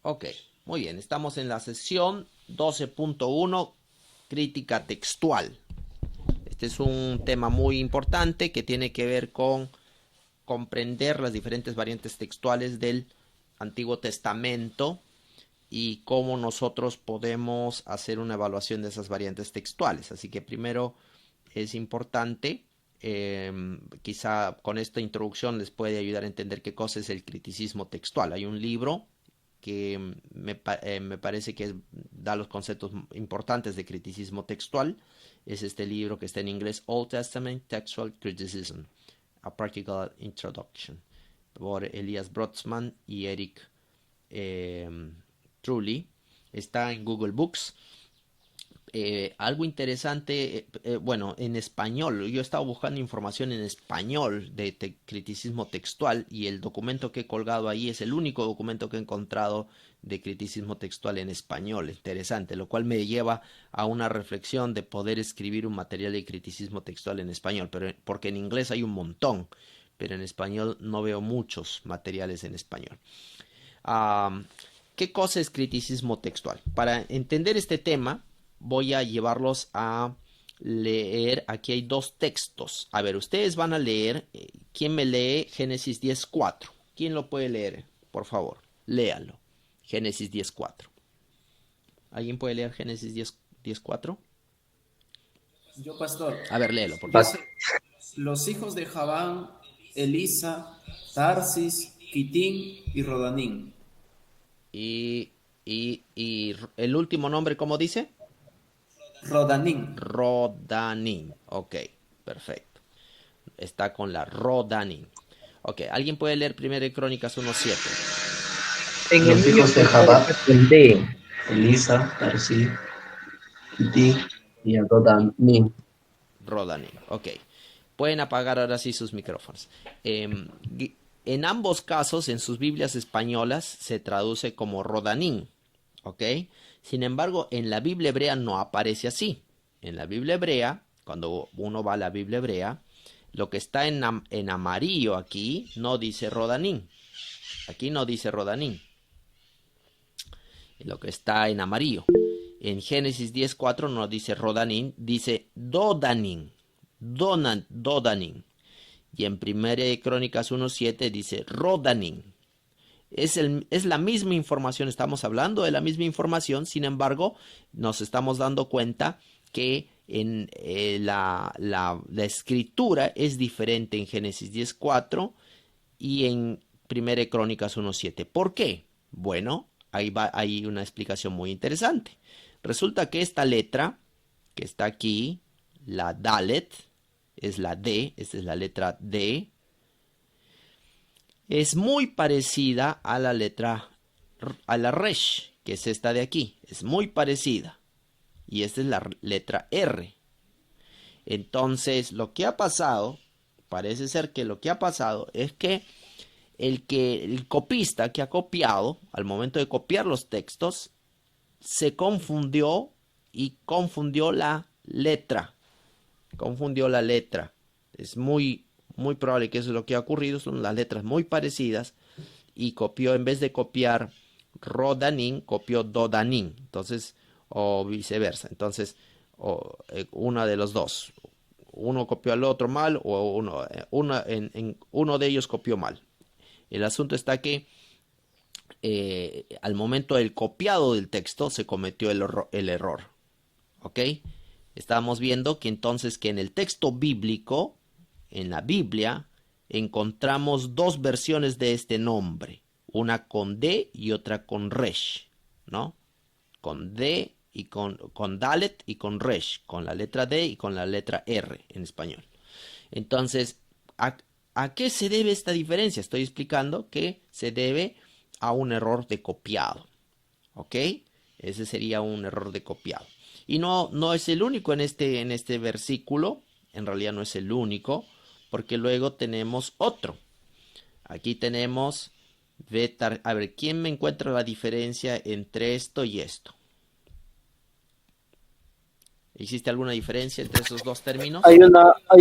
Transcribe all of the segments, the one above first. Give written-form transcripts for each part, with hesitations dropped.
Ok, muy bien. Estamos en la sesión 12.1, crítica textual. Este es un tema muy importante que tiene que ver con comprender las diferentes variantes textuales del Antiguo Testamento y cómo nosotros podemos hacer una evaluación de esas variantes textuales. Así que primero es importante, quizá con esta introducción les puede ayudar a entender qué cosa es el criticismo textual. Hay un libro que me parece que da los conceptos importantes de criticismo textual. Es este libro que está en inglés, Old Testament Textual Criticism, A Practical Introduction, por Elias Brodsman y Eric eh, Trulli. Está en Google Books. Algo interesante, bueno, en español, yo he estado buscando información en español de criticismo textual y el documento que he colgado ahí es el único documento que he encontrado de criticismo textual en español. Interesante, lo cual me lleva a una reflexión de poder escribir un material de criticismo textual en español, pero porque en inglés hay un montón, pero en español no veo muchos materiales en español. Um, ¿Qué cosa es criticismo textual? Para entender este tema, voy a llevarlos a leer. Aquí hay dos textos. A ver, ustedes van a leer. ¿Quién me lee Génesis 10:4? ¿Quién lo puede leer? Por favor, léalo. Génesis 10:4. ¿Alguien puede leer Génesis 10:4? Yo, pastor, A ver, léelo, por favor. dice, los hijos de Javán, Elisa, Tarsis, Quitín y Rodanín. Y, y el último nombre, ¿cómo dice? Rodanín. Rodanín. Ok, perfecto. Está con la Rodanín. Ok, ¿alguien puede leer Primera de Crónicas 1:7? En el Los mío, hijos de pastor, Jabá, está con D. Elisa, Tarsi, Kití y Rodanim. Rodanín, ok. Pueden apagar ahora sí sus micrófonos. En ambos casos, en sus Biblias españolas, se traduce como Rodanín, ok. Sin embargo, en la Biblia hebrea no aparece así. En la Biblia hebrea, cuando uno va a la Biblia hebrea, lo que está en amarillo aquí no dice Rodanín. Aquí no dice Rodanín. Lo que está en amarillo. En Génesis 10:4 no dice Rodanín, dice Dodanín. Dodanín. Y en Primera de Crónicas 1:7 dice Rodanín. Es la misma información, estamos hablando de la misma información, sin embargo, nos estamos dando cuenta que en la escritura es diferente en Génesis 10:4 y en Primera de Crónicas 1:7. ¿Por qué? Bueno, hay una explicación muy interesante. Resulta que esta letra que está aquí, la Dalet, es la D, esta es la letra D, es muy parecida a la letra, a la Resh, que es esta de aquí, es muy parecida. Y esta es la letra R. Entonces, lo que ha pasado, parece ser que lo que ha pasado es que el copista que ha copiado, al momento de copiar los textos, se confundió y confundió la letra. Confundió la letra. Es muy probable que eso es lo que ha ocurrido. Son las letras muy parecidas. Y copió, en vez de copiar Rodanín, copió Dodanín. Entonces, o viceversa. Entonces, una de los dos. Uno copió al otro mal o uno de ellos copió mal. El asunto está que al momento del copiado del texto se cometió el error. ¿Ok? Estábamos viendo que entonces que en el texto bíblico, en la Biblia, encontramos dos versiones de este nombre. Una con D y otra con Resh, ¿no? Con D y con Dalet y con Resh, con la letra D y con la letra R en español. Entonces, ¿a qué se debe esta diferencia? Estoy explicando que se debe a un error de copiado. ¿Ok? Ese sería un error de copiado. Y no es el único en este versículo. En realidad no es el único. Porque luego tenemos otro. Aquí tenemos. A ver, ¿quién me encuentra la diferencia entre esto y esto? ¿Existe alguna diferencia entre esos dos términos? Hay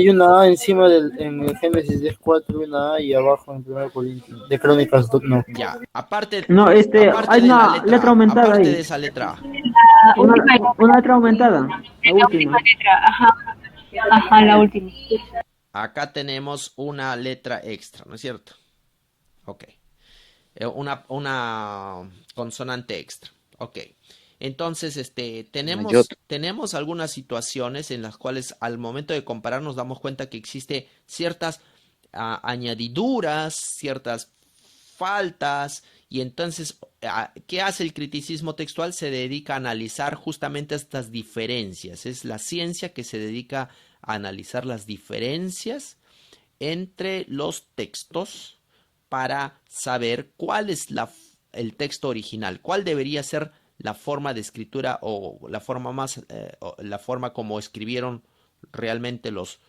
una A encima en el Génesis 10:4 y una A y abajo en 1 Corintios, de Crónicas, no. Ya, aparte, No, aparte hay de la una letra letra A, aumentada aparte de ahí. esa letra A. La Una, última, una letra aumentada, la la última. última letra, ajá, ajá, la última. Acá tenemos una letra extra, ¿no es cierto? Ok. Una consonante extra. Ok. Entonces, tenemos algunas situaciones en las cuales al momento de comparar nos damos cuenta que existe ciertas añadiduras, ciertas faltas, y entonces, ¿qué hace el criticismo textual? Se dedica a analizar justamente estas diferencias. Es la ciencia que se dedica a analizar las diferencias entre los textos para saber cuál es el texto original, cuál debería ser la forma de escritura o la forma la forma como escribieron realmente los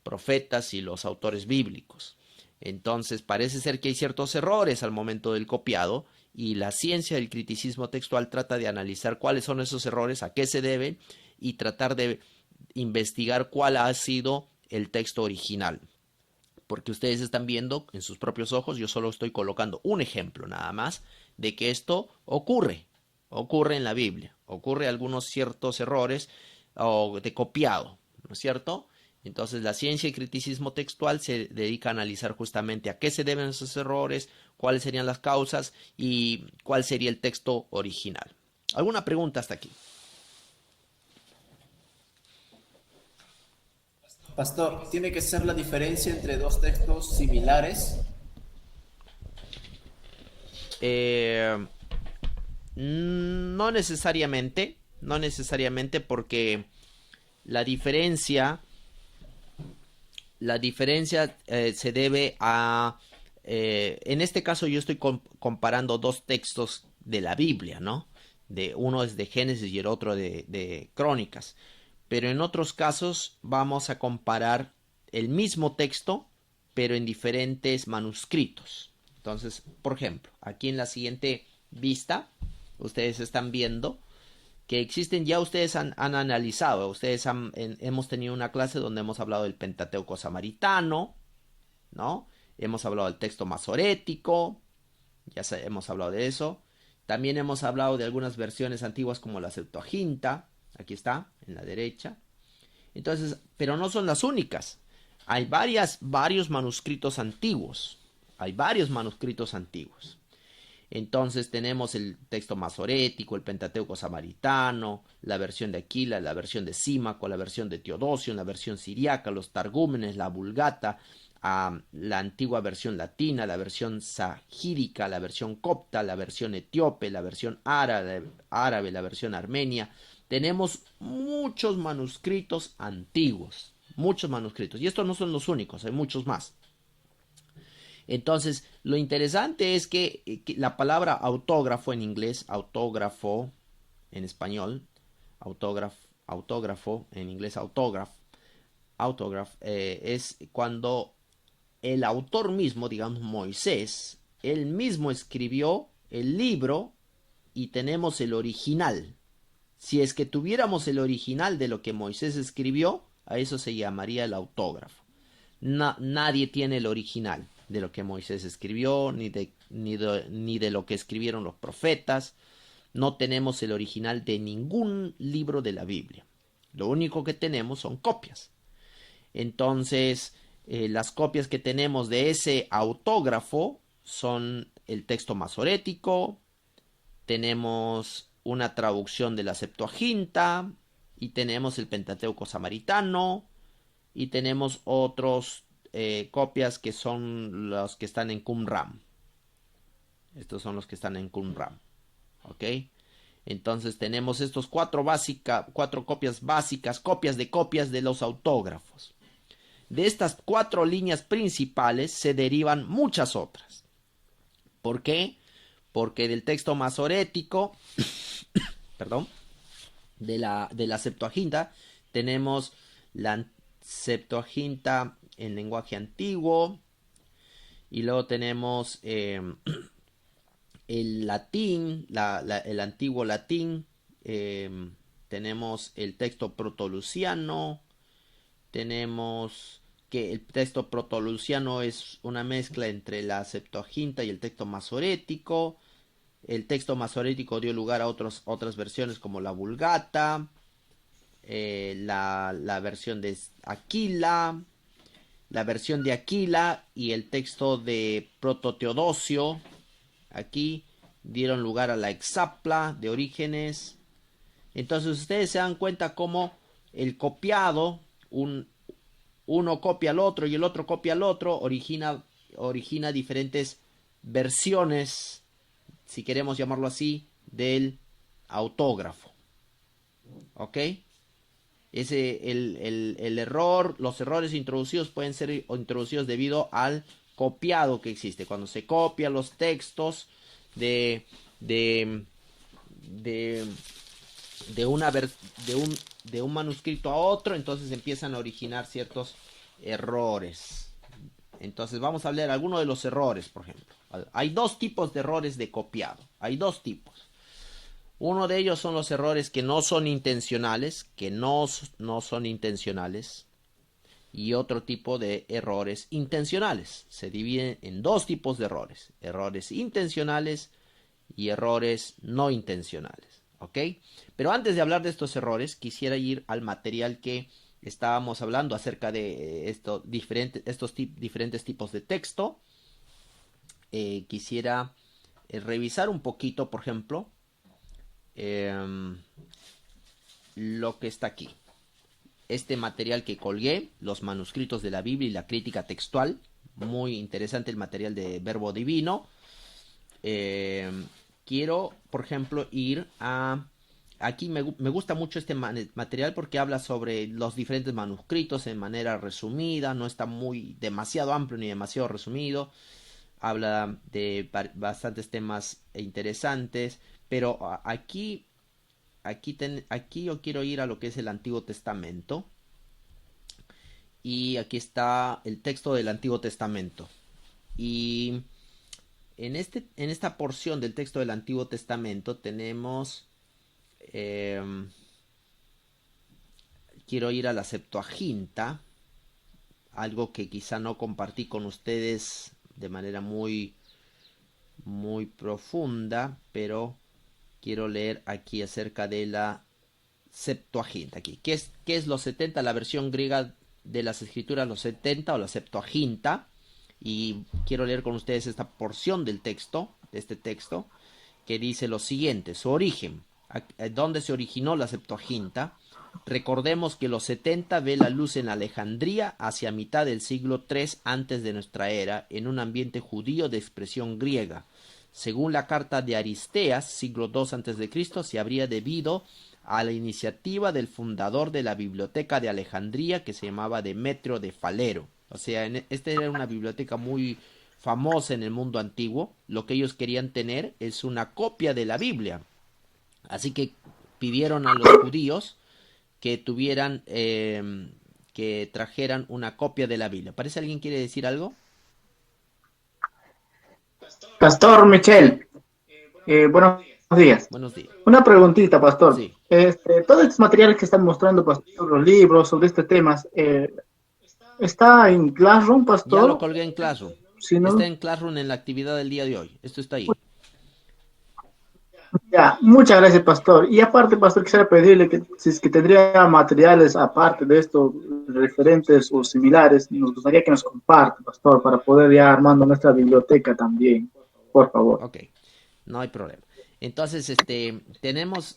profetas y los autores bíblicos. Entonces parece ser que hay ciertos errores al momento del copiado y la ciencia del criticismo textual trata de analizar cuáles son esos errores, a qué se deben y tratar de investigar cuál ha sido el texto original. Porque ustedes están viendo en sus propios ojos, yo solo estoy colocando un ejemplo nada más de que esto ocurre en la Biblia, ocurre algunos ciertos errores de copiado, ¿no es cierto? Entonces la ciencia y criticismo textual se dedica a analizar justamente a qué se deben esos errores, cuáles serían las causas y cuál sería el texto original. ¿Alguna pregunta hasta aquí? Pastor, ¿tiene que ser la diferencia entre dos textos similares? Eh, no necesariamente, no necesariamente porque la diferencia se debe a, en este caso yo estoy comparando dos textos de la Biblia, ¿no? Uno es de Génesis y el otro de Crónicas. Pero en otros casos vamos a comparar el mismo texto, pero en diferentes manuscritos. Entonces, por ejemplo, aquí en la siguiente vista, ustedes están viendo que existen, ya ustedes han analizado, hemos tenido una clase donde hemos hablado del Pentateuco samaritano, ¿no? Hemos hablado del texto masorético, hemos hablado de eso. También hemos hablado de algunas versiones antiguas como la Septuaginta, aquí está, en la derecha. Entonces, pero no son las únicas. Hay varios manuscritos antiguos. Hay varios manuscritos antiguos. Entonces tenemos el texto masorético, el Pentateuco samaritano, la versión de Aquila, la versión de Símaco, la versión de Teodosio, la versión siriaca, los targúmenes, la Vulgata, la antigua versión latina, la versión sagírica, la versión copta, la versión etíope, la versión árabe, la versión armenia. Tenemos muchos manuscritos antiguos, muchos manuscritos. Y estos no son los únicos, hay muchos más. Entonces, lo interesante es que la palabra autógrafo en inglés, autógrafo en español, autógrafo en inglés, autograph, es cuando el autor mismo, digamos Moisés, él mismo escribió el libro y tenemos el original. Si es que tuviéramos el original de lo que Moisés escribió, a eso se llamaría el autógrafo. Nadie tiene el original de lo que Moisés escribió, ni de lo que escribieron los profetas. No tenemos el original de ningún libro de la Biblia. Lo único que tenemos son copias. Entonces, las copias que tenemos de ese autógrafo son el texto masorético, tenemos una traducción de la Septuaginta, y tenemos el Pentateuco samaritano, y tenemos otros copias que son los que están en Qumran. Estos son los que están en Qumran. ¿Ok? Entonces tenemos estos cuatro copias básicas, copias de los autógrafos. De estas 4 líneas principales se derivan muchas otras. ¿Por qué? Porque del texto masorético, perdón, de la Septuaginta, tenemos la Septuaginta en lenguaje antiguo, y luego tenemos el latín, el antiguo latín, tenemos el texto protoluciano, tenemos que el texto protoluciano es una mezcla entre la Septuaginta y el texto masorético. El texto masorético dio lugar a otras versiones como la Vulgata, la versión de Aquila, la versión de Aquila y el texto de Proto-Teodosio. Aquí dieron lugar a la Exapla de Orígenes. Entonces ustedes se dan cuenta cómo el copiado, uno copia al otro y el otro copia al otro, origina diferentes versiones, si queremos llamarlo así, del autógrafo. ¿Ok? El error, los errores introducidos pueden ser introducidos debido al copiado que existe. Cuando se copian los textos de un manuscrito a otro, entonces empiezan a originar ciertos errores. Entonces vamos a hablar de algunos de los errores, por ejemplo. Hay dos tipos de errores de copiado. Hay dos tipos. Uno de ellos son los errores que no son intencionales, y otro tipo de errores intencionales. Se dividen en dos tipos de errores: errores intencionales y errores no intencionales. ¿Ok? Pero antes de hablar de estos errores, quisiera ir al material que estábamos hablando acerca de estos diferentes tipos de texto. Quisiera revisar un poquito, por ejemplo, lo que está aquí. Este material que colgué, los manuscritos de la Biblia y la crítica textual. Muy interesante el material de Verbo Divino. Quiero, por ejemplo, ir a... Aquí me gusta mucho este material porque habla sobre los diferentes manuscritos en manera resumida. No está demasiado amplio ni demasiado resumido. Habla de bastantes temas interesantes. Pero aquí yo quiero ir a lo que es el Antiguo Testamento. Y aquí está el texto del Antiguo Testamento. Y en esta porción del texto del Antiguo Testamento tenemos... quiero ir a la Septuaginta. Algo que quizá no compartí con ustedes de manera muy profunda, pero quiero leer aquí acerca de la Septuaginta. Aquí, ¿qué es los 70? La versión griega de las escrituras, los 70 o la Septuaginta. Y quiero leer con ustedes esta porción del texto, de este texto, que dice lo siguiente: su origen, ¿dónde se originó la Septuaginta? Recordemos que los 70 ve la luz en Alejandría hacia mitad del siglo III antes de nuestra era, en un ambiente judío de expresión griega. Según la carta de Aristeas, siglo II a.C., se habría debido a la iniciativa del fundador de la biblioteca de Alejandría, que se llamaba Demetrio de Falero. O sea, esta era una biblioteca muy famosa en el mundo antiguo. Lo que ellos querían tener es una copia de la Biblia. Así que pidieron a los judíos que trajeran una copia de la Biblia. ¿Parece alguien quiere decir algo? Pastor Michel, buenos días. Buenos días. Una preguntita, pastor. Sí. Todos estos materiales que están mostrando, pastor, los libros sobre este tema, ¿está en Classroom, pastor? Ya lo colgué en Classroom. Si no... Está en Classroom en la actividad del día de hoy. Esto está ahí. Ya, muchas gracias, pastor. Y aparte, pastor, quisiera pedirle que si es que tendría materiales aparte de esto, referentes o similares, nos gustaría que nos comparte, pastor, para poder ir armando nuestra biblioteca también, por favor. Ok, no hay problema. Entonces,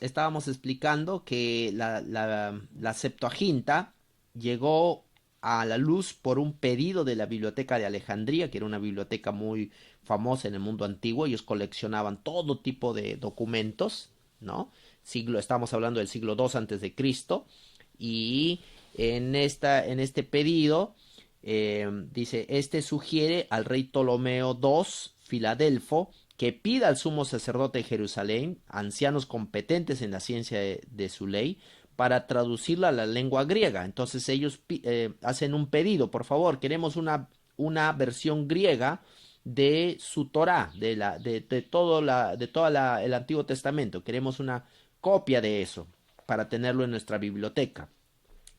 estábamos explicando que la Septuaginta llegó a la luz por un pedido de la biblioteca de Alejandría, que era una biblioteca muy famosa en el mundo antiguo. Ellos coleccionaban todo tipo de documentos, ¿no? Estamos hablando del siglo II a.C. Y en este pedido dice: sugiere al rey Ptolomeo II Filadelfo que pida al sumo sacerdote de Jerusalén, ancianos competentes en la ciencia de su ley, para traducirla a la lengua griega. Entonces ellos hacen un pedido: por favor, queremos una versión griega de su Torá, de todo el Antiguo Testamento. Queremos una copia de eso. para tenerlo en nuestra biblioteca.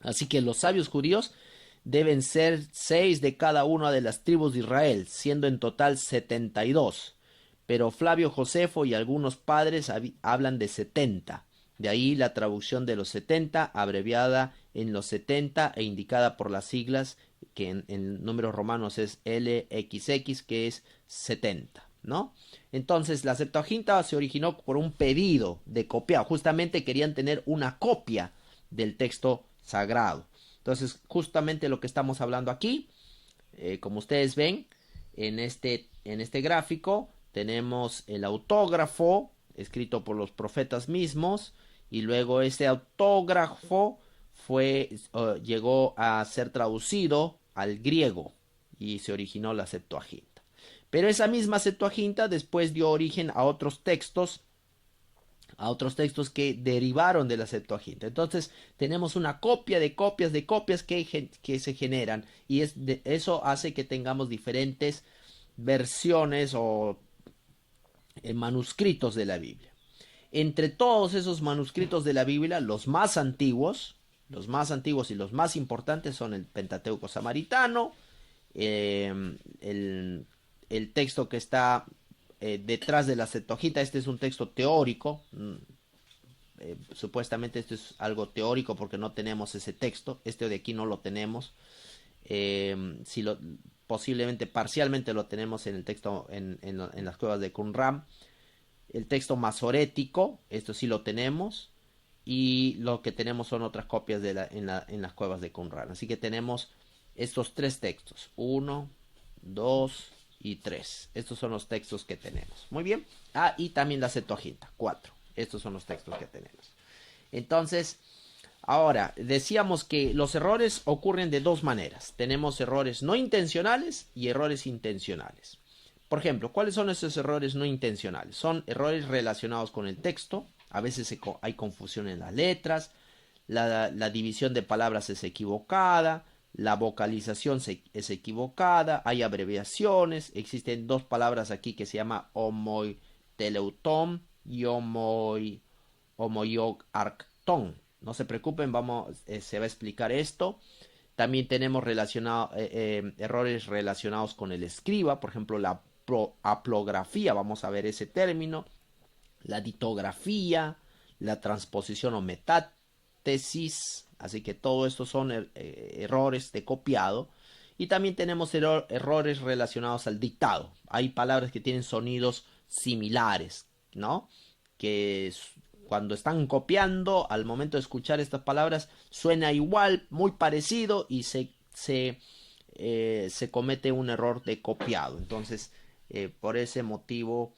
Así que los sabios judíos deben ser 6 de cada una de las tribus de Israel, siendo en total 72. Pero Flavio Josefo y algunos padres hablan de 70. De ahí la traducción de los 70, abreviada en los 70 e indicada por las siglas que en números romanos es LXX, que es 70, ¿no? Entonces la Septuaginta se originó por un pedido de copiar. Justamente querían tener una copia del texto sagrado. Entonces, justamente lo que estamos hablando aquí, como ustedes ven, en este gráfico, tenemos el autógrafo escrito por los profetas mismos, y luego ese autógrafo llegó a ser traducido al griego y se originó la Septuaginta. Pero esa misma Septuaginta después dio origen a otros textos que derivaron de la Septuaginta. Entonces tenemos una copia de copias de copias que se generan, y eso hace que tengamos diferentes versiones o manuscritos de la Biblia. Entre todos esos manuscritos de la Biblia, los más antiguos y los más importantes son el Pentateuco samaritano, el texto que está detrás de la Septuaginta. Este es un texto teórico. Supuestamente esto es algo teórico porque no tenemos ese texto. Este de aquí no lo tenemos. Posiblemente parcialmente lo tenemos en el texto en las cuevas de Qumran. El texto masorético, esto sí lo tenemos, y lo que tenemos son otras copias en las cuevas de Qumran. Así que tenemos estos 3 textos, 1, 2 y 3. Estos son los textos que tenemos. Muy bien. Y también la Septuaginta, 4. Estos son los textos que tenemos. Entonces, ahora, decíamos que los errores ocurren de 2 maneras. Tenemos errores no intencionales y errores intencionales. Por ejemplo, ¿cuáles son esos errores no intencionales? Son errores relacionados con el texto. A veces hay confusión en las letras. La división de palabras es equivocada. La vocalización es equivocada. Hay abreviaciones. Existen 2 palabras aquí que se llama homoiteleuton y homoioarcton. No se preocupen, se va a explicar esto. También tenemos errores relacionados con el escriba. Por ejemplo, la aplografía, vamos a ver ese término. La ditografía, la transposición o metátesis. Así que todo esto son errores de copiado. Y también tenemos errores relacionados al dictado. Hay palabras que tienen sonidos similares, ¿no? Que cuando están copiando, al momento de escuchar estas palabras, suena igual, muy parecido, y se comete un error de copiado. Entonces, por ese motivo,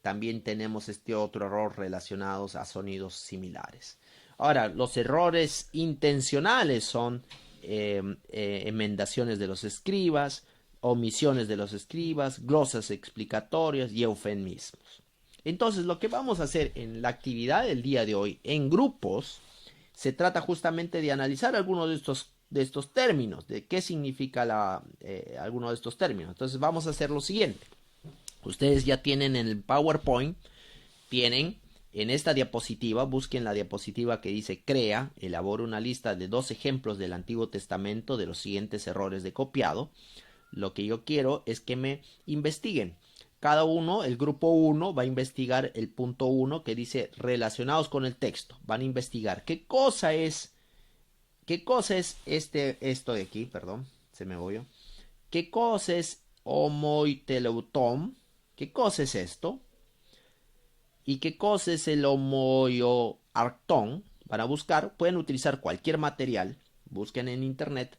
también tenemos este otro error relacionados a sonidos similares. Ahora, los errores intencionales son enmendaciones de los escribas, omisiones de los escribas, glosas explicatorias y eufemismos. Entonces, lo que vamos a hacer en la actividad del día de hoy, en grupos, se trata justamente de analizar algunos de estos términos, de qué significa alguno de estos términos. Entonces, vamos a hacer lo siguiente. Ustedes ya tienen en el PowerPoint, tienen en esta diapositiva, busquen la diapositiva que dice crea, elabora una lista de 2 ejemplos del Antiguo Testamento de los siguientes errores de copiado. Lo que yo quiero es que me investiguen. Cada uno, el grupo 1 va a investigar el punto 1 que dice relacionados con el texto. Van a investigar qué cosa es esto de aquí, perdón, se me voy yo. ¿Qué cosa es homoiteleuton? ¿Qué cosa es esto? ¿Y qué cosa es el homoioarcton? Van a buscar, pueden utilizar cualquier material, busquen en internet,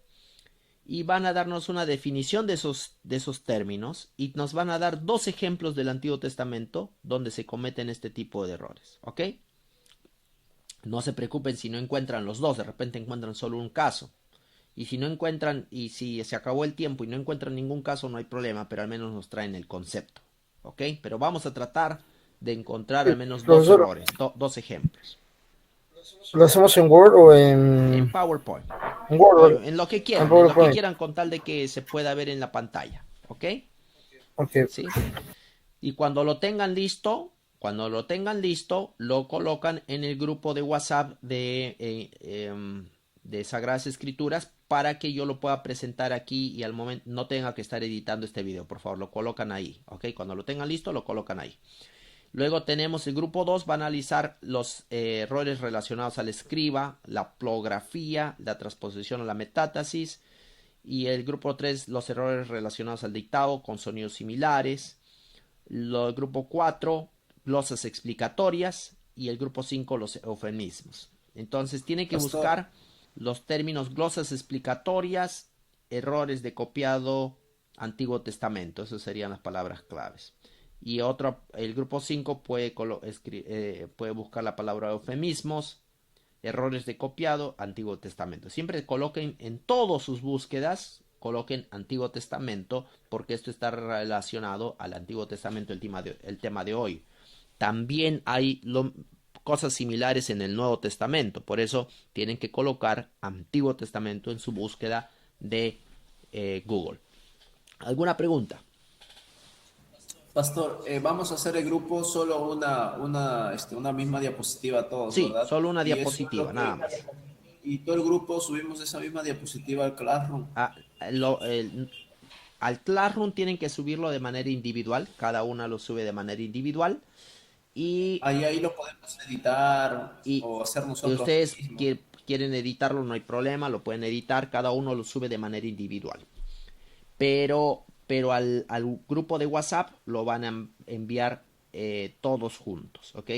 y van a darnos una definición de esos términos, y nos van a dar 2 ejemplos del Antiguo Testamento donde se cometen este tipo de errores, ¿ok? No se preocupen si no encuentran los 2, de repente encuentran solo un caso. Y si no encuentran, y si se acabó el tiempo y no encuentran ningún caso, no hay problema, pero al menos nos traen el concepto, ¿ok? Pero vamos a tratar de encontrar al menos 2 errores, 2 ejemplos. ¿Lo hacemos en Word o en PowerPoint? En Word, en lo que quieran, con tal de que se pueda ver en la pantalla, ¿ok? Ok. ¿Sí? Y cuando lo tengan listo, Cuando lo tengan listo, lo colocan en el grupo de WhatsApp de Sagradas Escrituras para que yo lo pueda presentar aquí y al momento no tenga que estar editando este video. Por favor, lo colocan ahí, ¿ok? Cuando lo tengan listo, lo colocan ahí. Luego tenemos el grupo 2, va a analizar los errores relacionados al escriba, la plografía, la transposición o la metástasis. Y el grupo 3, los errores relacionados al dictado con sonidos similares. El grupo 4, glosas explicatorias. Y el grupo 5, los eufemismos. Entonces tiene que buscar los términos glosas explicatorias, errores de copiado, Antiguo Testamento. Esas serían las palabras claves. Y el grupo 5 puede buscar la palabra eufemismos, errores de copiado, Antiguo Testamento. Siempre coloquen en todas sus búsquedas, coloquen Antiguo Testamento, porque esto está relacionado al Antiguo Testamento, el tema de hoy. También hay cosas similares en el Nuevo Testamento, por eso tienen que colocar Antiguo Testamento en su búsqueda de Google. ¿Alguna pregunta? Pastor, vamos a hacer el grupo solo una misma diapositiva todos, Sí, ¿verdad? solo una Y eso es diapositiva, lo que- nada más. Y todo el grupo subimos esa misma diapositiva al Classroom. Al Classroom tienen que subirlo de manera individual, cada una lo sube de manera individual y Ahí lo podemos editar Y- o hacer si nosotros ustedes mismos. quieren editarlo, no hay problema, lo pueden editar, cada uno lo sube de manera individual. Pero al grupo de WhatsApp lo van a enviar todos juntos, ¿ok?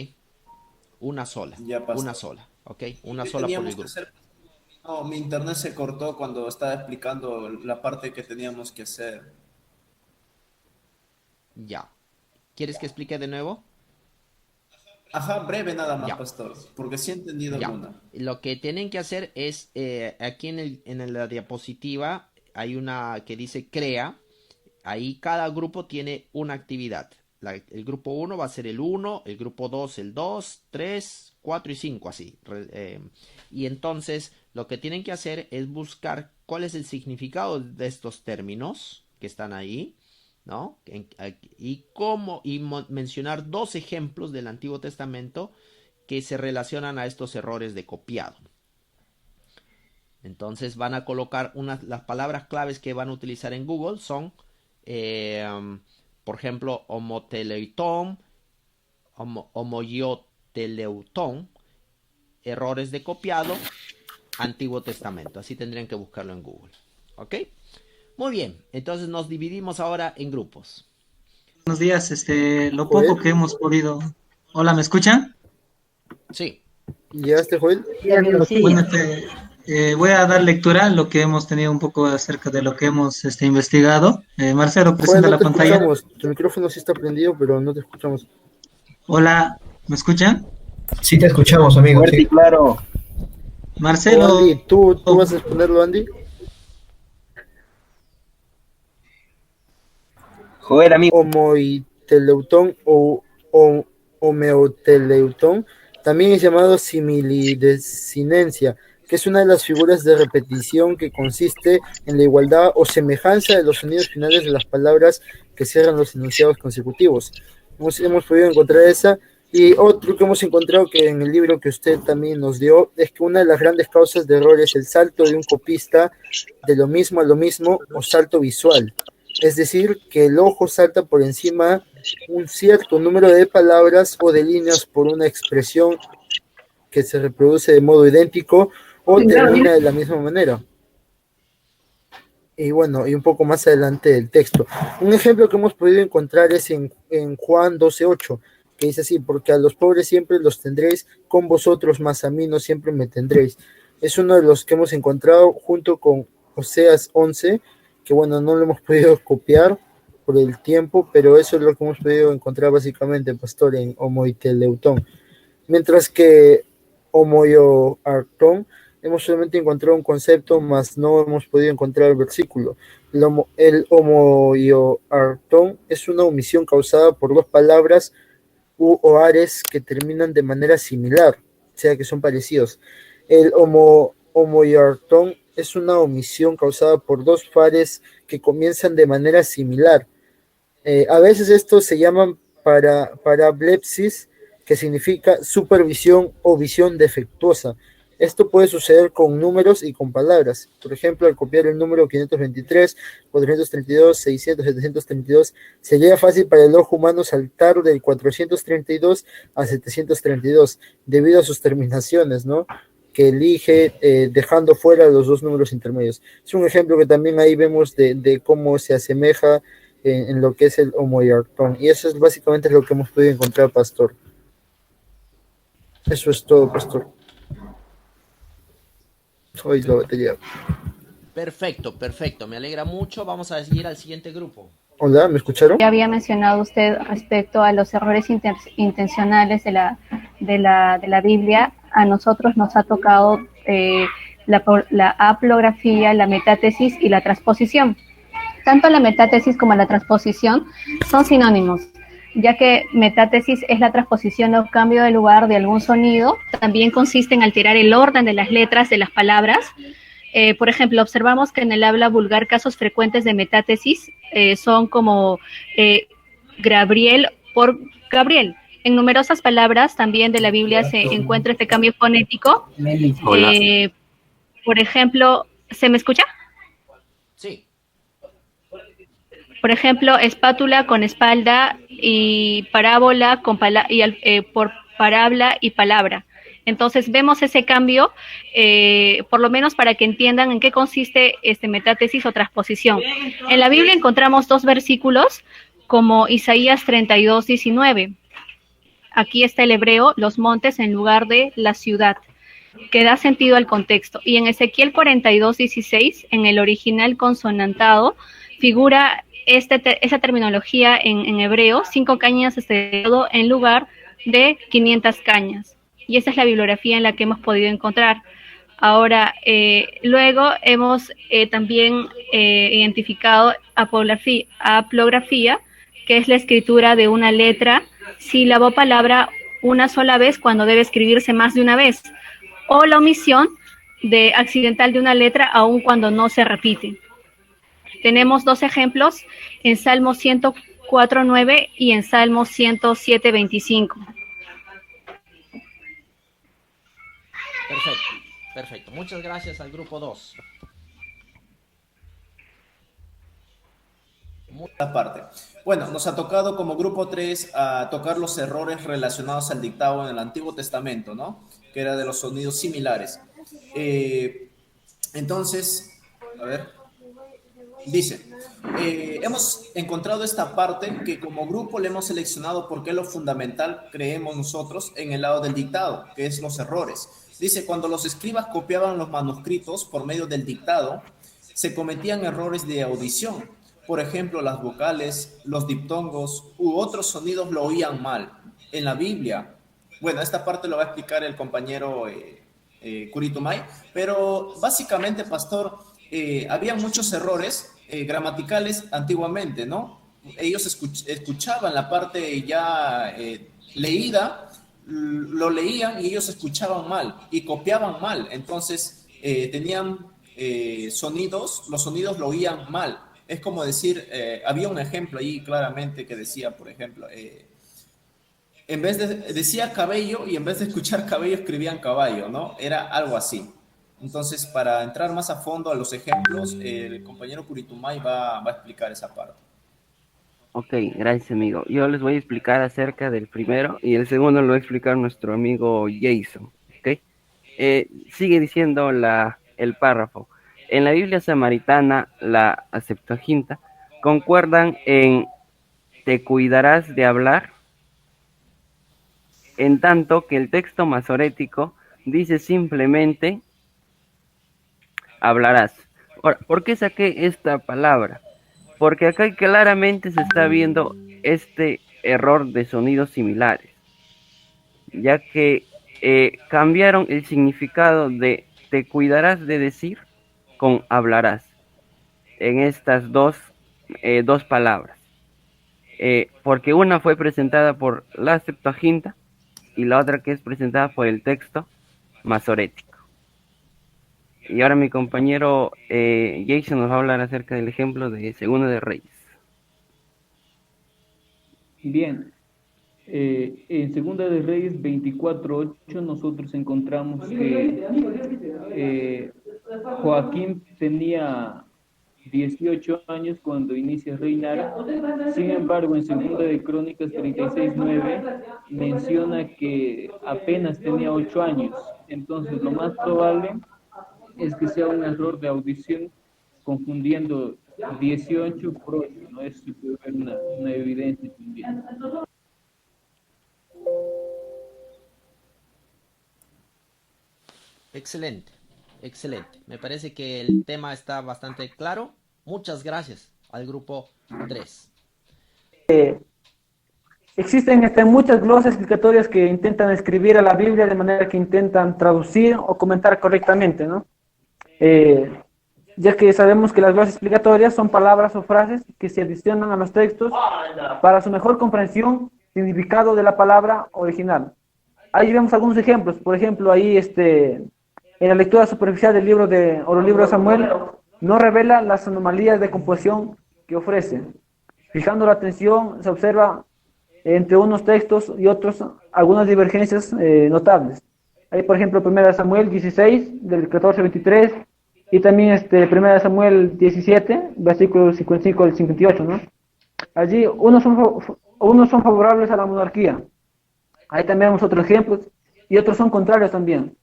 Una sola, Ya, pastor. una sola, ¿ok? Una ¿Qué sola por el teníamos que grupo. hacer? No, mi internet se cortó cuando estaba explicando la parte que teníamos que hacer. Ya. ¿Quieres que explique de nuevo? Ajá, breve nada más, Ya. pastor, porque sí he entendido Ya. alguna. Lo que tienen que hacer es, aquí en la diapositiva hay una que dice crea. Ahí cada grupo tiene una actividad. El grupo 1 va a ser el 1, el grupo 2 el 2, 3, 4 y 5 así. Y entonces lo que tienen que hacer es buscar cuál es el significado de estos términos que están ahí, ¿no? Y mencionar 2 ejemplos del Antiguo Testamento que se relacionan a estos errores de copiado. Entonces van a colocar las palabras claves que van a utilizar en Google son, por ejemplo, homoteleuton, homoioteleuton, errores de copiado, Antiguo Testamento. Así tendrían que buscarlo en Google. ¿Ok? Muy bien. Entonces nos dividimos ahora en grupos. Buenos días, lo poco que hemos podido. Hola, ¿me escuchan? Sí. ¿Llegaste, Joel? Sí. Bueno, voy a dar lectura a lo que hemos tenido un poco acerca de lo que hemos investigado. Marcelo, Joel, presenta no la te pantalla. escuchamos. Tu micrófono sí está prendido, pero no te escuchamos. Hola, ¿me escuchan? Sí te escuchamos, amigo. Fuerte y Sí. claro. Marcelo, Andy, ¿tú vas a exponerlo, Andy? Joder, amigo. Homoiteleuton o homeoteleuton también es llamado similidesinencia, que es una de las figuras de repetición que consiste en la igualdad o semejanza de los sonidos finales de las palabras que cierran los enunciados consecutivos. Hemos podido encontrar esa. Y otro que hemos encontrado que en el libro que usted también nos dio es que una de las grandes causas de error es el salto de un copista de lo mismo a lo mismo o salto visual. Es decir, que el ojo salta por encima un cierto número de palabras o de líneas por una expresión que se reproduce de modo idéntico o termina de la misma manera. Y bueno, y un poco más adelante del texto. Un ejemplo que hemos podido encontrar es en Juan 12:8, que dice así: porque a los pobres siempre los tendréis con vosotros, mas a mí no siempre me tendréis. Es uno de los que hemos encontrado junto con Oseas 11, que bueno, no lo hemos podido copiar por el tiempo, pero eso es lo que hemos podido encontrar básicamente, pastor, en homoiteleuton. Mientras que homoioarton hemos solamente encontrado un concepto, mas no hemos podido encontrar el versículo. El homoioarton es una omisión causada por dos palabras u oares que terminan de manera similar, o sea que son parecidos. El homoioarton es una omisión causada por dos pares que comienzan de manera similar. A veces estos se llaman parablepsis, que significa supervisión o visión defectuosa. Esto puede suceder con números y con palabras. Por ejemplo, al copiar el número 523, 432, 600, 732, sería fácil para el ojo humano saltar del 432 a 732, debido a sus terminaciones, ¿no? Que elige dejando fuera los dos números intermedios. Es un ejemplo que también ahí vemos de cómo se asemeja en lo que es el homoiartón. Y eso es básicamente lo que hemos podido encontrar, Pastor. Eso es todo, Pastor. Hoy la batería. Perfecto, perfecto. Me alegra mucho. Vamos a seguir al siguiente grupo. Hola, ¿me escucharon? Ya había mencionado usted respecto a los errores intencionales de la Biblia. A nosotros nos ha tocado la haplografía, la metátesis y la transposición. Tanto la metátesis como la transposición son sinónimos, ya que metátesis es la transposición o cambio de lugar de algún sonido. También consiste en alterar el orden de las letras de las palabras. Por ejemplo, observamos que en el habla vulgar casos frecuentes de metátesis son como Gabriel por Gabriel. En numerosas palabras también de la Biblia se encuentra este cambio fonético. Por ejemplo, ¿se me escucha? Sí. Por ejemplo, espátula con espalda y parábola con por parábola y palabra. Entonces vemos ese cambio, por lo menos para que entiendan en qué consiste metátesis o transposición. En la Biblia encontramos dos versículos como Isaías 32:19. Aquí está el hebreo, los montes en lugar de la ciudad, que da sentido al contexto. Y en Ezequiel 42:16, en el original consonantado, figura esa terminología en hebreo, 5 cañas de lodo en lugar de 500 cañas. Y esa es la bibliografía en la que hemos podido encontrar. Ahora, luego hemos también identificado haplografía, que es la escritura de una letra, sílaba o palabra una sola vez cuando debe escribirse más de una vez, o la omisión accidental de una letra aun cuando no se repite. Tenemos dos ejemplos en Salmo 104:9 y en Salmo 107:25. Perfecto, perfecto. Muchas gracias al grupo 2. Parte. Bueno, nos ha tocado como grupo 3 a tocar los errores relacionados al dictado en el Antiguo Testamento, ¿no? Que era de los sonidos similares. Entonces, a ver, dice, hemos encontrado esta parte que como grupo le hemos seleccionado porque es lo fundamental, creemos nosotros, en el lado del dictado, que es los errores. Dice, cuando los escribas copiaban los manuscritos por medio del dictado, se cometían errores de audición. Por ejemplo, las vocales, los diptongos u otros sonidos lo oían mal. En la Biblia, bueno, esta parte lo va a explicar el compañero Curitumay, pero básicamente, Pastor, había muchos errores gramaticales antiguamente, ¿no? Ellos escuchaban la parte ya leída, lo leían y ellos escuchaban mal y copiaban mal. Entonces, tenían sonidos, los sonidos lo oían mal. Es como decir, había un ejemplo ahí claramente que decía, por ejemplo, en vez de, decía cabello y en vez de escuchar cabello escribían caballo, ¿no? Era algo así. Entonces, para entrar más a fondo a los ejemplos, el compañero Curitumay va a explicar esa parte. Ok, gracias amigo. Yo les voy a explicar acerca del primero y el segundo lo va a explicar nuestro amigo Jason. ¿Ok? Sigue diciendo el párrafo. En la Biblia samaritana, la Septuaginta, concuerdan en te cuidarás de hablar, en tanto que el texto masorético dice simplemente hablarás. Ahora, ¿por qué saqué esta palabra? Porque acá claramente se está viendo este error de sonidos similares, ya que cambiaron el significado de te cuidarás de decir con hablarás en estas dos palabras, porque una fue presentada por la Septuaginta y la otra que es presentada por el texto masorético. Y ahora mi compañero Jason nos va a hablar acerca del ejemplo de Segunda de Reyes. Bien, En Segunda de Reyes 24:8 nosotros encontramos que Joaquín tenía 18 años cuando inicia a reinar. Sin embargo, en Segunda de Crónicas 36:9 menciona que apenas tenía 8 años. Entonces, lo más probable es que sea un error de audición confundiendo 18 por 8, ¿no? Eso se puede ver una evidencia también. Excelente, excelente. Me parece que el tema está bastante claro. Muchas gracias al grupo 3. Existen muchas glosas explicatorias que intentan escribir a la Biblia de manera que intentan traducir o comentar correctamente, ¿no? Ya que sabemos que las glosas explicatorias son palabras o frases que se adicionan a los textos para su mejor comprensión, significado de la palabra original. Ahí vemos algunos ejemplos. Por ejemplo, ahí en la lectura superficial del libro los libros de Samuel no revela las anomalías de composición que ofrece. Fijando la atención, se observa entre unos textos y otros algunas divergencias notables. Hay, por ejemplo, 1 Samuel 16, del 14 al 23, y también 1 Samuel 17, versículos 55 al 58, ¿no? Allí unos son favorables a la monarquía. Ahí también vemos otros ejemplos, y otros son contrarios también.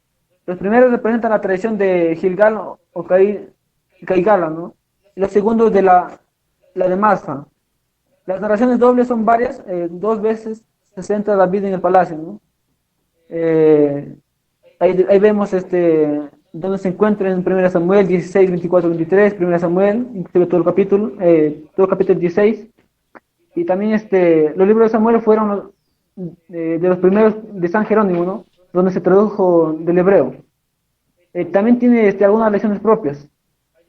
Los primeros representan la tradición de Gilgal o Caigala, ¿no? Y los segundos de la de Masa. Las narraciones dobles son varias, 2 veces se centra David en el palacio, ¿no? Ahí vemos donde se encuentra en 1 Samuel 16, 24, 23, 1 Samuel, inclusive todo el capítulo 16. Y también los libros de Samuel fueron de los primeros de San Jerónimo, ¿no? Donde se tradujo del hebreo. También tiene algunas lecciones propias.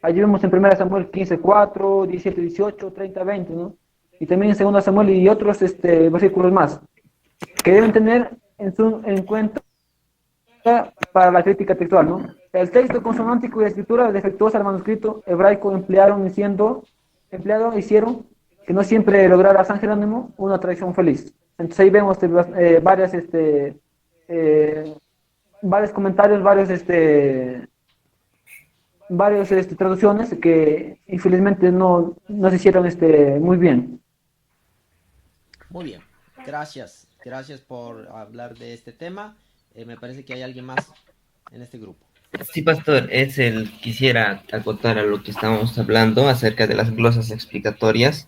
Allí vemos en 1 Samuel 15, 4, 17, 18, 30, 20, ¿no? Y también en 2 Samuel y otros versículos más, que deben tener en cuenta para la crítica textual, ¿no? El texto consonántico y la escritura defectuosa del manuscrito hebraico hicieron que no siempre lograra San Jerónimo una tradición feliz. Entonces ahí vemos varios comentarios, varias traducciones que infelizmente no se hicieron muy bien. Muy bien, gracias por hablar de este tema. Me parece que hay alguien más en este grupo. Sí, pastor, quisiera acotar a lo que estábamos hablando acerca de las glosas explicatorias.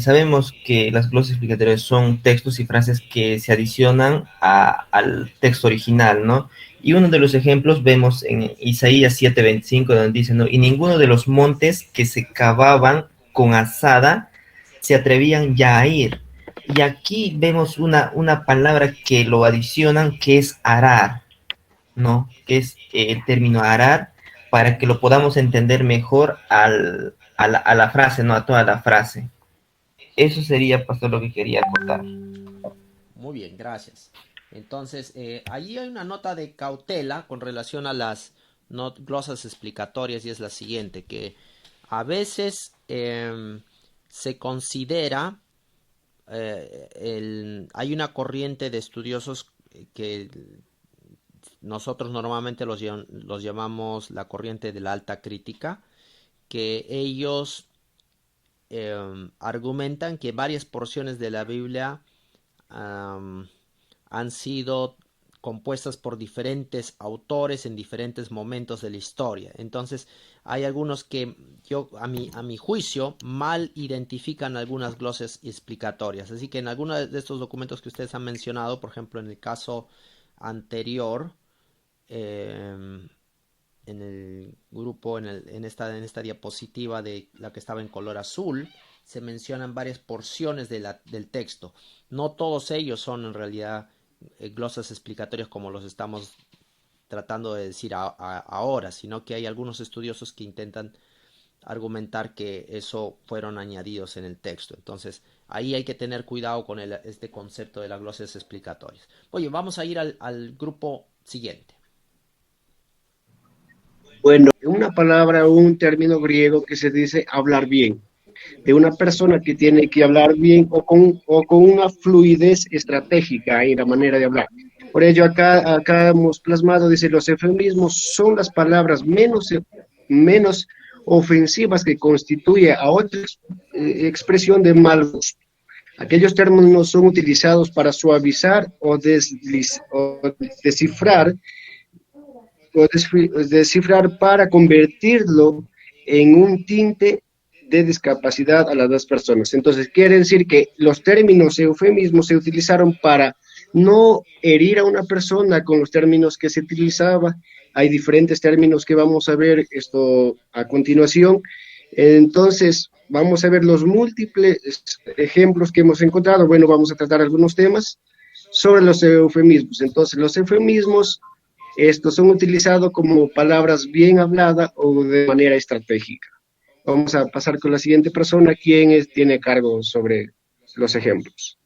Sabemos que las glosas explicatorias son textos y frases que se adicionan al texto original, ¿no? Y uno de los ejemplos vemos en Isaías 7:25, donde dice, ¿no? Y ninguno de los montes que se cavaban con azada se atrevían ya a ir. Y aquí vemos una palabra que lo adicionan, que es arar, ¿no? Que es el término arar, para que lo podamos entender mejor a la frase, ¿no? A toda la frase. Eso sería, pastor, lo que quería contar. Muy bien, gracias. Entonces, allí hay una nota de cautela con relación a las glosas explicatorias, y es la siguiente, que a veces se considera, hay una corriente de estudiosos que nosotros normalmente los llamamos la corriente de la alta crítica, que ellos argumentan que varias porciones de la Biblia han sido compuestas por diferentes autores en diferentes momentos de la historia. Entonces hay algunos que a mi juicio mal identifican algunas glosas explicatorias, así que en algunos de estos documentos que ustedes han mencionado, por ejemplo en el caso anterior, en el grupo, en esta diapositiva de la que estaba en color azul, se mencionan varias porciones del texto. No todos ellos son en realidad glosas explicatorias como los estamos tratando de decir ahora, sino que hay algunos estudiosos que intentan argumentar que eso fueron añadidos en el texto. Entonces ahí hay que tener cuidado con este concepto de las glosas explicatorias. Oye, vamos a ir al grupo siguiente. Bueno, una palabra o un término griego que se dice hablar bien. de una persona que tiene que hablar bien o con una fluidez estratégica en la manera de hablar. Por ello, acá hemos plasmado, dice, los eufemismos son las palabras menos ofensivas que constituye a otra expresión de mal gusto. Aquellos términos son utilizados para suavizar o descifrar descifrar para convertirlo en un tinte de discapacidad a las dos personas. Entonces, quiere decir que los términos eufemismos se utilizaron para no herir a una persona con los términos que se utilizaba. Hay diferentes términos que vamos a ver esto a continuación. Entonces, vamos a ver los múltiples ejemplos que hemos encontrado. Bueno, vamos a tratar algunos temas sobre los eufemismos. Entonces, los eufemismos, estos son utilizados como palabras bien habladas o de manera estratégica. Vamos a pasar con la siguiente persona, quien tiene cargo sobre los ejemplos.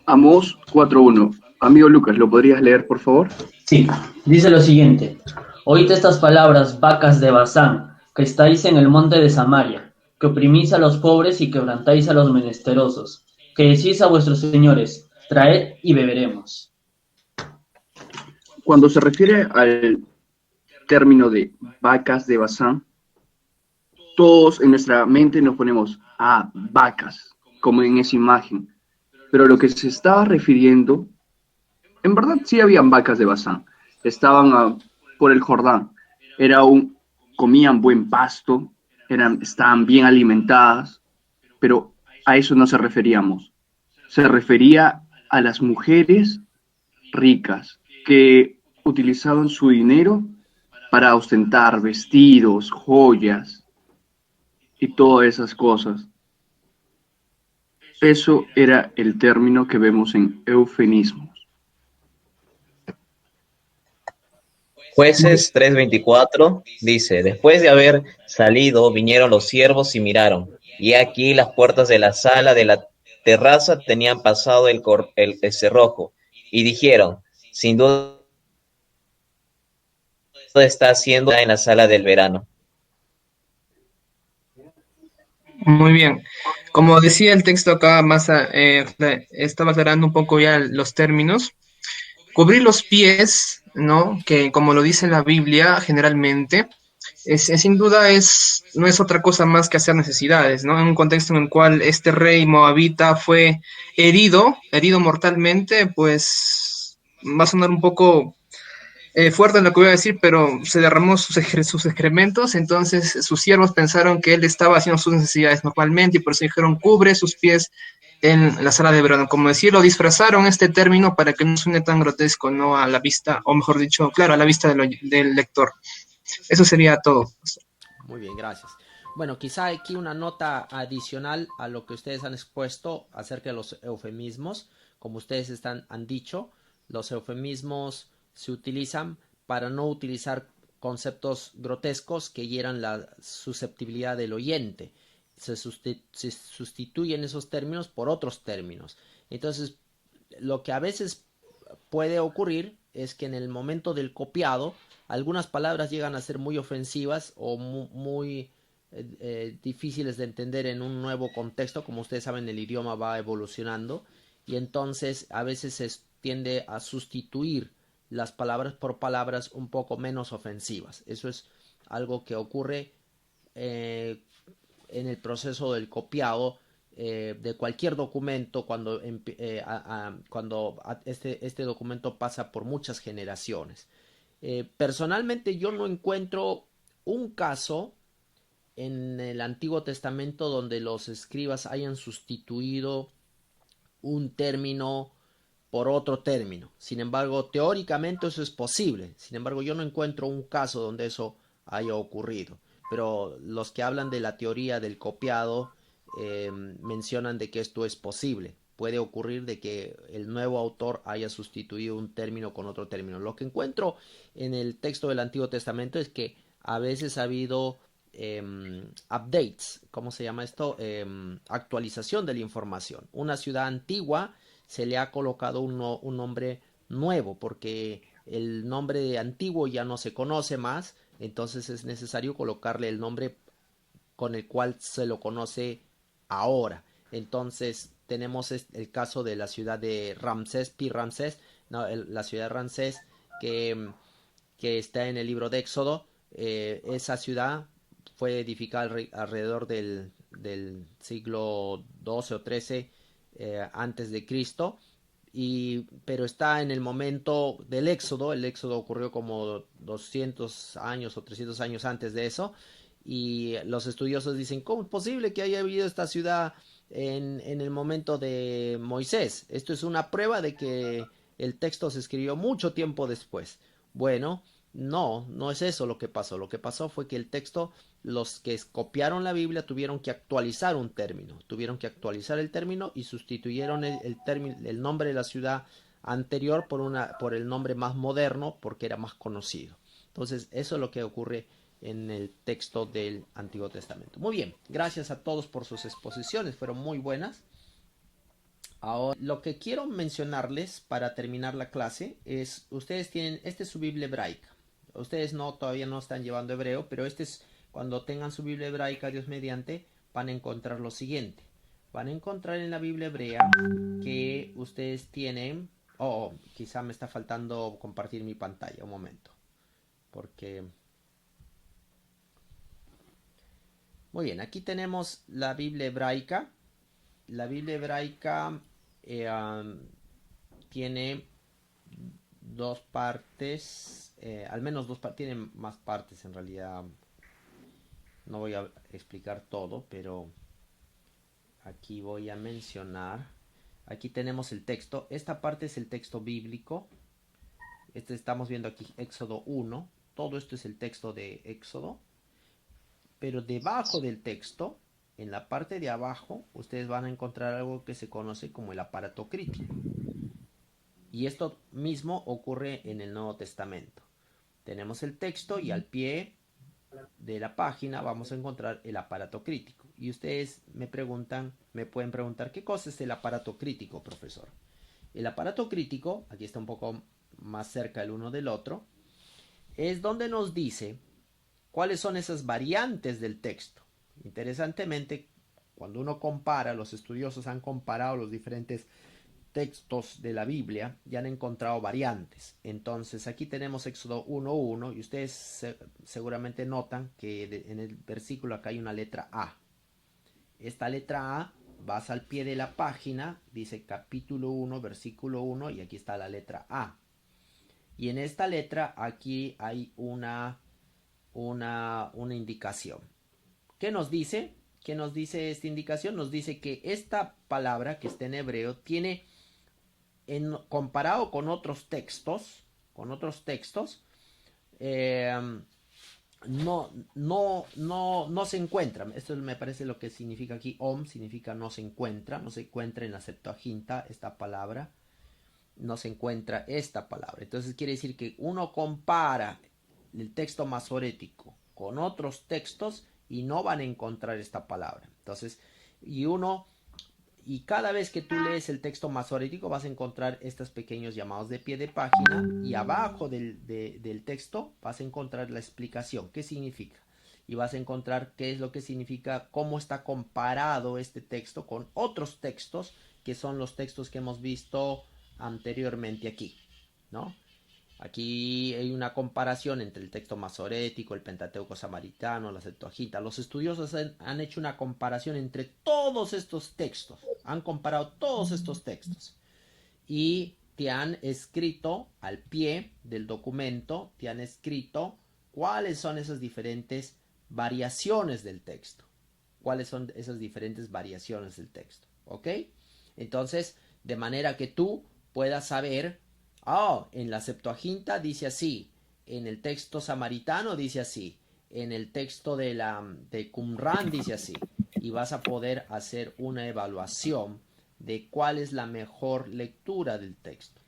Amós 4.1. Amigo Lucas, ¿lo podrías leer, por favor? Sí, dice lo siguiente. Oíd estas palabras, vacas de Basán, que estáis en el monte de Samaria, que oprimís a los pobres y quebrantáis a los menesterosos, que decís a vuestros señores, traed y beberemos. Cuando se refiere al término de vacas de Basán, todos en nuestra mente nos ponemos a vacas, como en esa imagen. Pero lo que se estaba refiriendo, en verdad sí habían vacas de Basán, estaban por el Jordán, comían buen pasto, estaban bien alimentadas, pero a eso no se referíamos. Se refería a las mujeres ricas que utilizaban su dinero para ostentar vestidos, joyas y todas esas cosas. Eso era el término que vemos en eufemismos. Jueces 3:24 dice, después de haber salido, vinieron los siervos y miraron, y aquí las puertas de la sala de la terraza tenían pasado el cerrojo, y dijeron, sin duda está haciendo en la sala del verano. Muy bien. Como decía el texto acá, estaba aclarando un poco ya los términos. Cubrir los pies, ¿no? Que como lo dice la Biblia, generalmente, sin duda no es otra cosa más que hacer necesidades, ¿no? En un contexto en el cual este rey moabita fue herido mortalmente, pues va a sonar un poco fuerte lo que voy a decir, pero se derramó sus excrementos, entonces sus siervos pensaron que él estaba haciendo sus necesidades normalmente y por eso dijeron, cubre sus pies en la sala de verano. Como decía, lo disfrazaron este término para que no suene tan grotesco, ¿no? A la vista, o mejor dicho, claro, a la vista del lector. Eso sería todo. Muy bien, gracias. Bueno, quizá aquí una nota adicional a lo que ustedes han expuesto acerca de los eufemismos. Como ustedes han dicho, los eufemismos se utilizan para no utilizar conceptos grotescos que hieran la susceptibilidad del oyente. Se sustituyen esos términos por otros términos. Entonces, lo que a veces puede ocurrir es que en el momento del copiado, algunas palabras llegan a ser muy ofensivas o muy difíciles de entender en un nuevo contexto. Como ustedes saben, el idioma va evolucionando y entonces a veces se tiende a sustituir las palabras por palabras un poco menos ofensivas. Eso es algo que ocurre en el proceso del copiado de cualquier documento cuando este documento pasa por muchas generaciones. Personalmente yo no encuentro un caso en el Antiguo Testamento donde los escribas hayan sustituido un término por otro término. Sin embargo, teóricamente eso es posible. Sin embargo, yo no encuentro un caso donde eso haya ocurrido. Pero los que hablan de la teoría del copiado mencionan de que esto es posible. Puede ocurrir de que el nuevo autor haya sustituido un término con otro término. Lo que encuentro en el texto del Antiguo Testamento es que a veces ha habido updates, ¿cómo se llama esto? Actualización de la información. Una ciudad antigua se le ha colocado un nombre nuevo porque el nombre antiguo ya no se conoce más, entonces es necesario colocarle el nombre con el cual se lo conoce ahora. Entonces tenemos el caso de la ciudad de Ramsés, Pi Ramsés, no, la ciudad de Ramsés que está en el libro de Éxodo. Esa ciudad fue edificada alrededor del siglo XII o XIII antes de Cristo, pero está en el momento del Éxodo. El Éxodo ocurrió como 200 años o 300 años antes de eso, y los estudiosos dicen, ¿cómo es posible que haya habido esta ciudad en el momento de Moisés? Esto es una prueba de que el texto se escribió mucho tiempo después. Bueno, no es eso lo que pasó. Lo que pasó fue que el texto, los que copiaron la Biblia tuvieron que actualizar un término, tuvieron que actualizar el término y sustituyeron el nombre de la ciudad anterior por el nombre más moderno, porque era más conocido. Entonces, eso es lo que ocurre en el texto del Antiguo Testamento. Muy bien, gracias a todos por sus exposiciones, fueron muy buenas. Ahora, lo que quiero mencionarles para terminar la clase es, ustedes tienen, esta es su Biblia hebraica. Ustedes todavía no están llevando hebreo, pero cuando tengan su Biblia hebraica, Dios mediante, van a encontrar lo siguiente. Van a encontrar en la Biblia hebrea que ustedes tienen, quizá me está faltando compartir mi pantalla, un momento, porque... Muy bien, aquí tenemos la Biblia hebraica. La Biblia hebraica tiene dos partes, al menos tiene más partes en realidad. No voy a explicar todo, pero aquí voy a mencionar. Aquí tenemos el texto. Esta parte es el texto bíblico. Estamos viendo aquí Éxodo 1. Todo esto es el texto de Éxodo. Pero debajo del texto, en la parte de abajo, ustedes van a encontrar algo que se conoce como el aparato crítico. Y esto mismo ocurre en el Nuevo Testamento. Tenemos el texto y al pie de la página vamos a encontrar el aparato crítico. Y ustedes me pueden preguntar, ¿qué cosa es el aparato crítico, profesor? El aparato crítico, aquí está un poco más cerca el uno del otro, es donde nos dice cuáles son esas variantes del texto. Interesantemente, cuando uno compara, los estudiosos han comparado los diferentes textos de la Biblia y han encontrado variantes. Entonces aquí tenemos Éxodo 1:1 y ustedes seguramente notan que en el versículo acá hay una letra A. Esta letra A, vas al pie de la página, dice capítulo 1, versículo 1, y aquí está la letra A. Y en esta letra aquí hay una indicación. ¿Qué nos dice? ¿Qué nos dice esta indicación? Nos dice que esta palabra que está en hebreo tiene, comparado con otros textos, no se encuentra. Esto me parece lo que significa aquí. Significa no se encuentra en la Septuaginta esta palabra. No se encuentra esta palabra. Entonces quiere decir que uno compara el texto masorético con otros textos y no van a encontrar esta palabra. Entonces, y cada vez que tú lees el texto masorético vas a encontrar estos pequeños llamados de pie de página, y abajo del texto vas a encontrar la explicación, qué significa, y vas a encontrar qué es lo que significa, cómo está comparado este texto con otros textos que son los textos que hemos visto anteriormente aquí, ¿no? Aquí hay una comparación entre el texto masorético, el Pentateuco samaritano, la Septuaginta. Los estudiosos han hecho una comparación entre todos estos textos. Han comparado todos estos textos. Y te han escrito al pie del documento, te han escrito cuáles son esas diferentes variaciones del texto. ¿Cuáles son esas diferentes variaciones del texto? ¿Ok? Entonces, de manera que tú puedas saber... en la Septuaginta dice así, en el texto samaritano dice así, en el texto de Qumran dice así, y vas a poder hacer una evaluación de cuál es la mejor lectura del texto.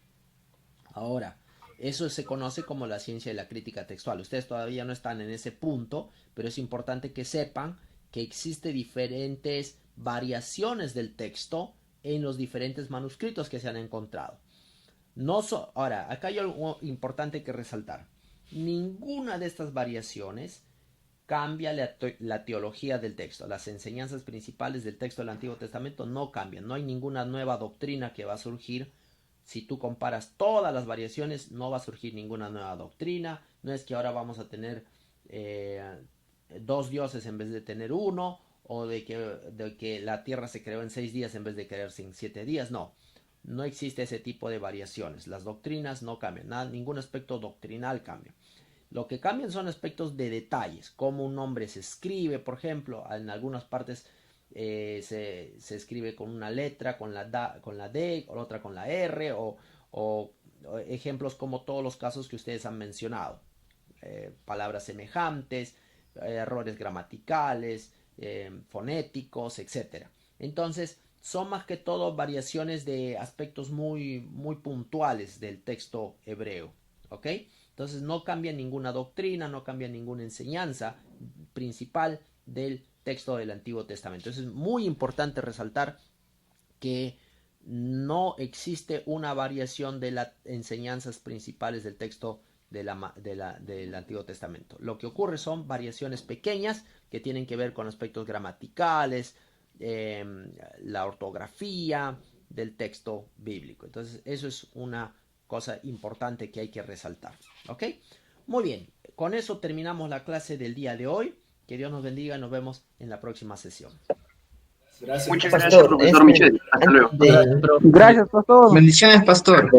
Ahora, eso se conoce como la ciencia de la crítica textual. Ustedes todavía no están en ese punto, pero es importante que sepan que existen diferentes variaciones del texto en los diferentes manuscritos que se han encontrado. Ahora, acá hay algo importante que resaltar. Ninguna de estas variaciones cambia la teología del texto. Las enseñanzas principales del texto del Antiguo Testamento no cambian. No hay ninguna nueva doctrina que va a surgir. Si tú comparas todas las variaciones, no va a surgir ninguna nueva doctrina. No es que ahora vamos a tener 2 dioses en vez de tener uno, o de que la tierra se creó en 6 días en vez de crearse en 7 días. No existe ese tipo de variaciones. Las doctrinas no cambian, ningún aspecto doctrinal cambia. Lo que cambian son aspectos de detalles, como un nombre se escribe, por ejemplo. En algunas partes se escribe con una letra, con la D, o otra con la R, o ejemplos como todos los casos que ustedes han mencionado. Palabras semejantes, errores gramaticales, fonéticos, etc. Entonces, son más que todo variaciones de aspectos muy, muy puntuales del texto hebreo. ¿Ok? Entonces, no cambia ninguna doctrina, no cambia ninguna enseñanza principal del texto del Antiguo Testamento. Entonces, es muy importante resaltar que no existe una variación de las enseñanzas principales del texto del Antiguo Testamento. Lo que ocurre son variaciones pequeñas que tienen que ver con aspectos gramaticales, la ortografía del texto bíblico. Entonces, eso es una cosa importante que hay que resaltar. ¿Ok? Muy bien. Con eso terminamos la clase del día de hoy. Que Dios nos bendiga y nos vemos en la próxima sesión. Muchas gracias, profesor Michel. Hasta luego. Gracias, pastor. Bendiciones, pastor.